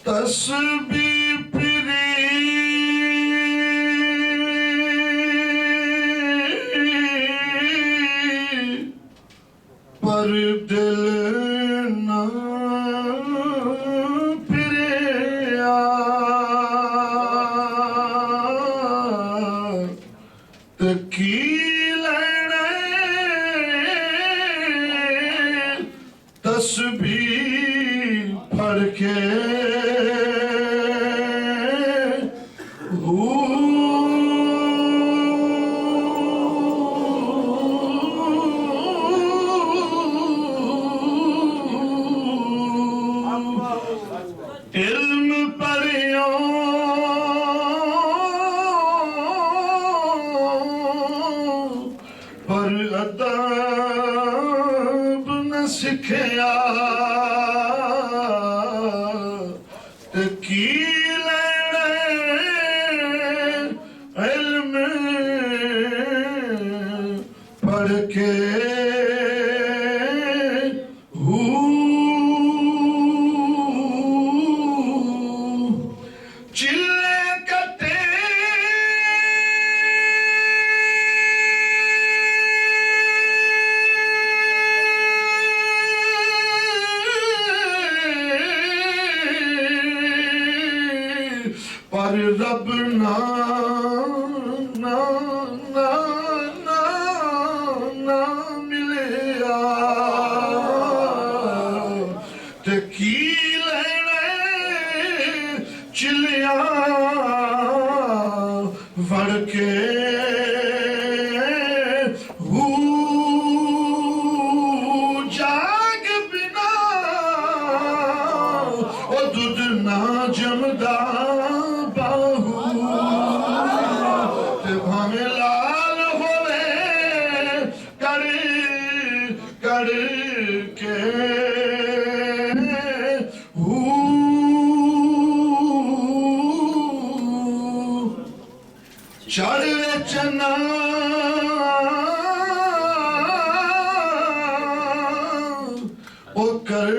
تسبیح پری پر دل نہ پھریا تکی لینے تسبیح پڑھ کے علم پڑھیوں پر ادب نہ سکھیا تکی لینے علم پڑھ کے پر رب نہ ملیا تکی لینے چلیاں وڑ کے جاگ بنا او دودھ نہ جمدا چڑھے چنا او کر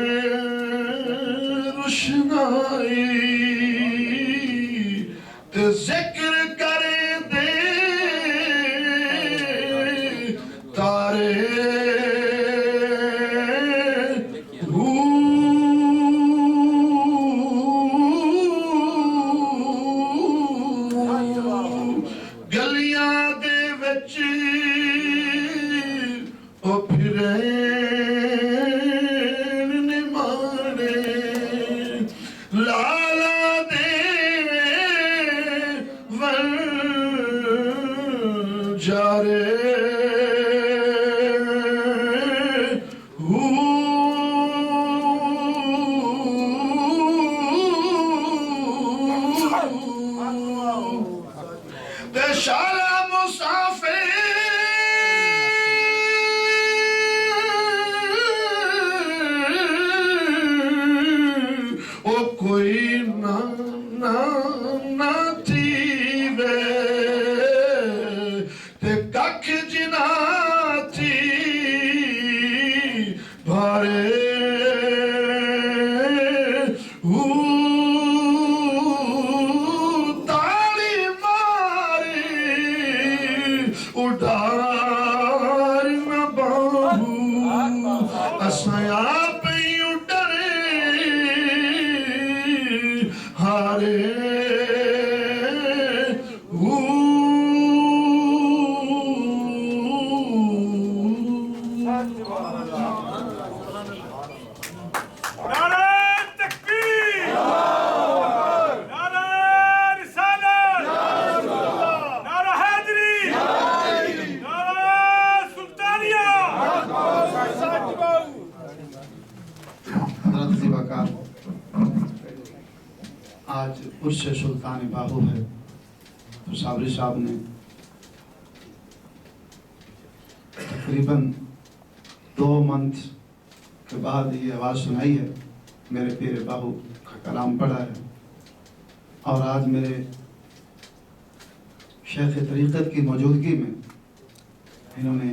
روشنائی تے ذکر کرے دے تارے گلیاں دے وچ او پھرین نمانے لالا دے ور جارے شالا مسافر او کوئی نہ تھی وے تے ککھ جنا تھی بھارے اڈار نہ باہو اسایا پیوں ڈرے ہارے آج عرش سلطان باہو ہے تو صابری صاحب نے تقریباً 2 منتھ کے بعد یہ آواز سنائی ہے، میرے پیر باہو کا کلام پڑھا ہے، اور آج میرے شیخ طریقت کی موجودگی میں انہوں نے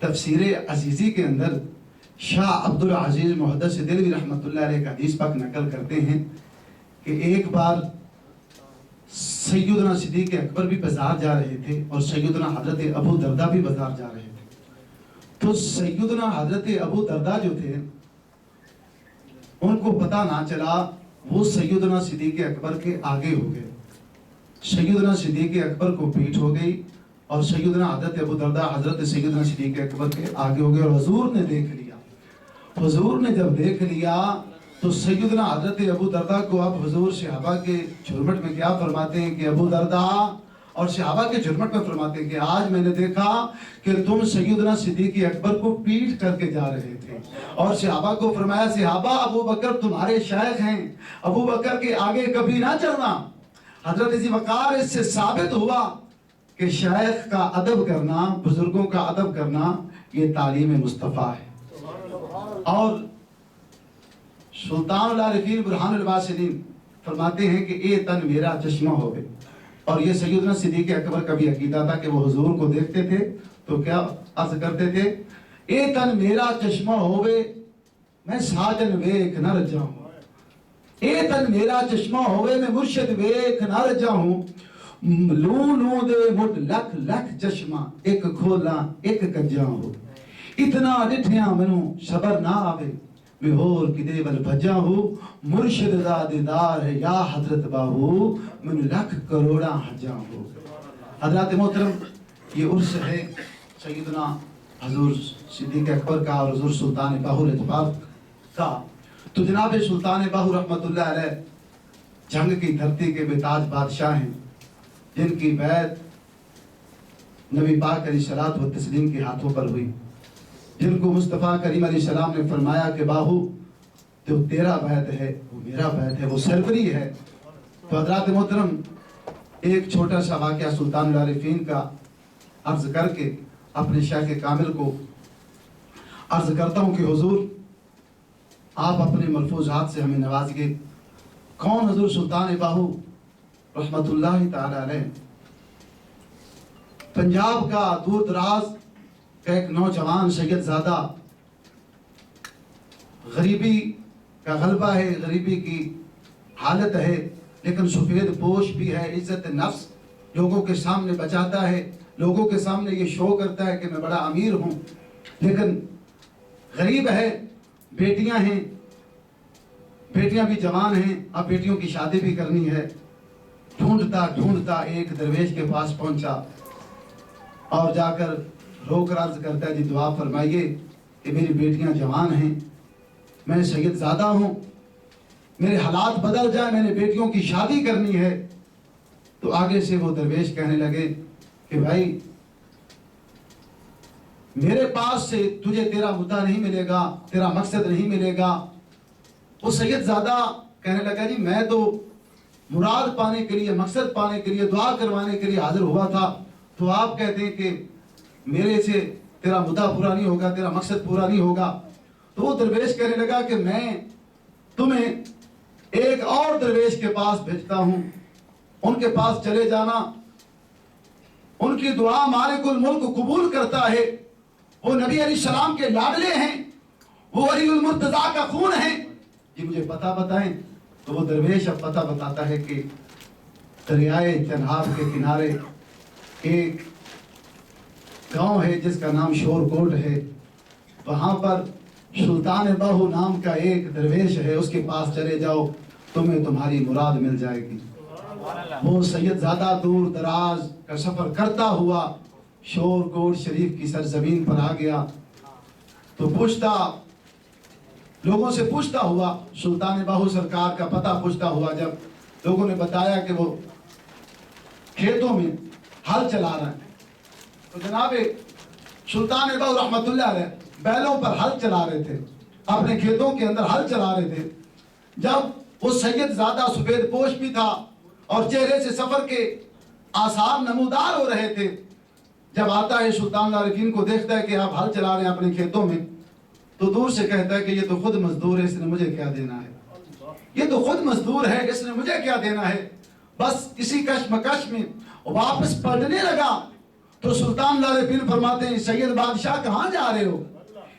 تفسیر عزیزی کے اندر شاہ عبد العزیز محدث دہلوی رحمۃ اللہ علیہ کا حدیث پاک نقل کرتے ہیں کہ ایک بار سیدنا صدیق اکبر بھی بازار جا رہے تھے اور سیدنا حضرت ابو دردہ بھی بازار جا رہے تھے۔ تو سیدنا حضرت ابو دردہ جو تھے ان کو پتہ نہ چلا، وہ سیدنا صدیق اکبر کے آگے ہو گئے۔ سیدنا صدیق اکبر کو پیٹھ ہو گئی اور سیدنا حضرت ابو دردہ حضرت سیدنا صدیق اکبر کے آگے ہو گئے اور حضور نے دیکھ لیا۔ حضور نے جب دیکھ لیا تو سیدنا حضرت ابو دردہ کو اب حضور صحابہ کے جھرمٹ میں کیا فرماتے ہیں کہ ابو دردہ، اور صحابہ کے جھرمٹ میں فرماتے ہیں کہ آج میں نے دیکھا کہ تم سیدنا صدیق اکبر کو پیٹ کر کے جا رہے تھے، اور صحابہ کو فرمایا صحابہ ابو بکر تمہارے شیخ ہیں، ابو بکر کے آگے کبھی نہ چلنا۔ حضرت ذی وقار اس سے ثابت ہوا کہ شیخ کا ادب کرنا، بزرگوں کا ادب کرنا یہ تعلیم مصطفیٰ ہے۔ اور سلطان العارفین برہان الواصلین فرماتے ہیں کہ اے تن میرا چشمہ ہوئے، اور یہ سیدنا صدیق اکبر کا بھی عقیدہ تھا کہ وہ حضور کو دیکھتے تھے تو کیا عرض کرتے تھے، اے تن میرا چشمہ ہوئے میں ساجن ویکھ نہ رجا ہوں، اے تن میرا چشمہ ہوئے میں مرشد ویکھ نہ رجا ہوں، لوں لوں دے مٹ لکھ لکھ چشمہ ایک کھولا ایک کجا ہو، اتنا ڈٹھیاں منوں صبر نہ آوے میں ہور کدے ول بھجا ہوں، مرشد دا دیدار ہے یا حضرت باہو من لکھ کروڑا حجا ہو۔ حضرات محترم، یہ عرس ہے سیدنا حضور صدیق اکبر کا اور حضور سلطان باہو الاجبار کا۔ تو جناب سلطان باہو رحمت اللہ علیہ جنگ کی دھرتی کے بے تاج بادشاہ ہیں، جن کی بیعت نبی پاک علیہ الصلوۃ والتسلیم کے ہاتھوں پر ہوئی، جن کو مصطفیٰ کریم علیہ السلام نے فرمایا کہ باہو جو تیرا بیعت ہے وہ میرا بیعت ہے، وہ سربری ہے۔ تو حضرات محترم، ایک چھوٹا سا واقعہ سلطان العارفین کا عرض کر کے اپنے شیخ کامل کو عرض کرتا ہوں کہ حضور آپ اپنے ملفوظات سے ہمیں نوازیے۔ کون حضور سلطان باہو رحمت اللہ تعالی علیہ؟ پنجاب کا دور دراز کا ایک نوجوان سید زادہ، غریبی کا غلبہ ہے، غریبی کی حالت ہے، لیکن سفید پوش بھی ہے، عزت نفس لوگوں کے سامنے بچاتا ہے، لوگوں کے سامنے یہ شو کرتا ہے کہ میں بڑا امیر ہوں، لیکن غریب ہے، بیٹیاں ہیں، بیٹیاں بھی جوان ہیں، اب بیٹیوں کی شادی بھی کرنی ہے۔ ڈھونڈتا ڈھونڈتا ایک درویش کے پاس پہنچا اور جا کر رو کر عرض کرتا ہے جی دعا فرمائیے کہ میری بیٹیاں جوان ہیں، میں سید زادہ ہوں، میرے حالات بدل جائیں، میں نے بیٹیوں کی شادی کرنی ہے۔ تو آگے سے وہ درویش کہنے لگے کہ بھائی میرے پاس سے تجھے تیرا مدعا نہیں ملے گا، تیرا مقصد نہیں ملے گا۔ وہ سید زادہ کہنے لگا جی میں تو مراد پانے کے لیے، مقصد پانے کے لیے، دعا کروانے کے لیے حاضر ہوا تھا، تو آپ کہتے ہیں کہ میرے سے تیرا مدعا پورا نہیں ہوگا، تیرا مقصد پورا نہیں ہوگا۔ تو وہ درویش کہنے لگا کہ میں تمہیں ایک اور درویش کے پاس بھیجتا ہوں، ان کے پاس چلے جانا، ان کی دعا مالک الملک قبول کرتا ہے، وہ نبی علیہ السلام کے لاڈلے ہیں، وہ ولی المرتضیٰ کا خون ہیں، جی مجھے پتہ بتائیں۔ تو وہ درویش اب پتہ بتاتا ہے کہ دریائے چنہاب کے کنارے ایک گاؤں ہے جس کا نام شور کوٹ ہے، وہاں پر سلطان باہو نام کا ایک درویش ہے، اس کے پاس چلے جاؤ، تمہیں تمہاری مراد مل جائے گی۔ وہ سید زادہ دور دراز کا سفر کرتا ہوا شور کوٹ شریف کی سرزمین پر آ گیا، تو لوگوں سے پوچھتا ہوا، سلطان باہو سرکار کا پتہ پوچھتا ہوا، جب لوگوں نے بتایا کہ وہ کھیتوں میں ہل چلا رہا ہے، تو جناب سلطان باہو رحمت اللہ علیہ بیلوں پر ہل چلا رہے تھے، اپنے کھیتوں کے اندر ہل چلا رہے تھے۔ جب وہ سید زادہ سفید پوش بھی تھا اور چہرے سے سفر کے آثار نمودار ہو رہے تھے، جب آتا ہے سلطان العارفین کو دیکھتا ہے کہ آپ ہل چلا رہے ہیں اپنے کھیتوں میں، تو دور سے کہتا ہے کہ یہ تو خود مزدور ہے، اس نے مجھے کیا دینا ہے، یہ تو خود مزدور ہے، اس نے مجھے کیا دینا ہے۔ بس اسی کشمکش میں واپس پلٹنے لگا تو سلطان لارفین فرماتے ہیں سید بادشاہ کہاں جا رہے ہو؟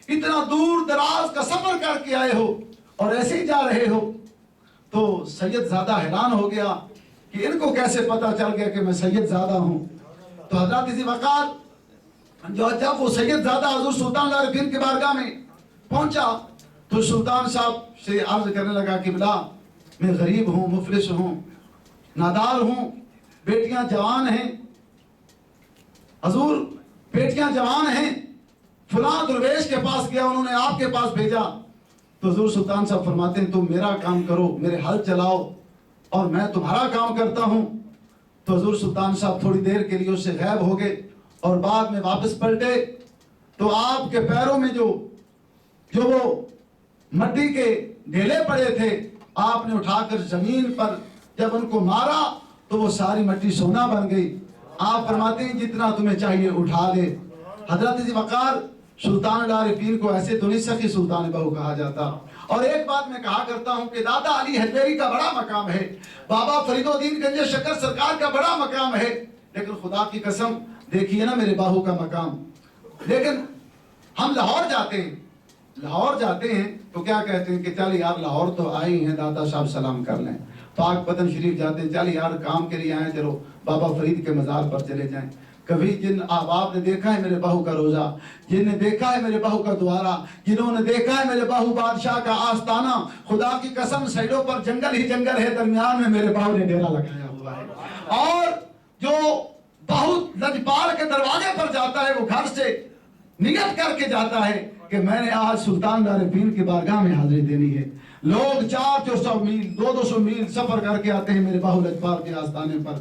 اتنا دور دراز کا سفر کر کے آئے ہو اور ایسے ہی جا رہے ہو؟ تو سید زادہ حیران ہو گیا کہ ان کو کیسے پتا چل گیا کہ میں سید زادہ ہوں؟ تو حضرت ذی وقار جب وہ سید زادہ حضور سلطان لارفین کے بارگاہ میں پہنچا تو سلطان صاحب سے عرض کرنے لگا کہ بلا میں غریب ہوں، مفلس ہوں، نادار ہوں، بیٹیاں جوان ہیں حضور، بیٹیاں جوان ہیں، فلاں درویش کے پاس گیا، انہوں نے آپ کے پاس بھیجا۔ تو حضور سلطان صاحب فرماتے ہیں تم میرا کام کرو، میرے حل چلاؤ اور میں تمہارا کام کرتا ہوں۔ تو حضور سلطان صاحب تھوڑی دیر کے لیے اس سے غائب ہو گئے اور بعد میں واپس پلٹے تو آپ کے پیروں میں جو وہ مٹی کے ڈھیلے پڑے تھے آپ نے اٹھا کر زمین پر جب ان کو مارا تو وہ ساری مٹی سونا بن گئی۔ آپ فرماتے ہیں جتنا تمہیں چاہیے اٹھا لے۔ حضرت ذی وقار سلطان لارفین کو ایسے تو نہیں سخی سلطان بہو کہا جاتا۔ اور ایک بات میں کہا کرتا ہوں کہ دادا علی حجویری کا بڑا مقام ہے، بابا فرید الدین گنج شکر سرکار کا بڑا مقام ہے، لیکن خدا کی قسم دیکھیے نا میرے باہو کا مقام۔ لیکن ہم لاہور جاتے ہیں تو کیا کہتے ہیں کہ چل یار لاہور تو آئی ہیں، دادا صاحب سلام کر لیں۔ پاک پتن شریف جاتے ہیں، چل یار کام کے لیے آئیں، چلو بابا فرید کے مزار پر چلے جائیں۔ کبھی جن احباب نے دیکھا ہے میرے بہو کا روزہ، جن نے دیکھا ہے میرے بہو کا دوارہ، جنہوں نے دیکھا ہے میرے بہو بادشاہ کا آستانہ، خدا کی قسم سائڈوں پر جنگل ہی جنگل ہے، درمیان میں میرے بہو نے ڈیرا لگایا ہوا ہے۔ اور جو بہو لجپال کے دروازے پر جاتا ہے وہ گھر سے نیت کر کے جاتا ہے کہ میں نے آج سلطان لارفین کی بارگاہ میں حاضری دینی ہے۔ لوگ 400 میل 200 میل سفر کر کے آتے ہیں میرے باہو لجپال کے آستانے پر۔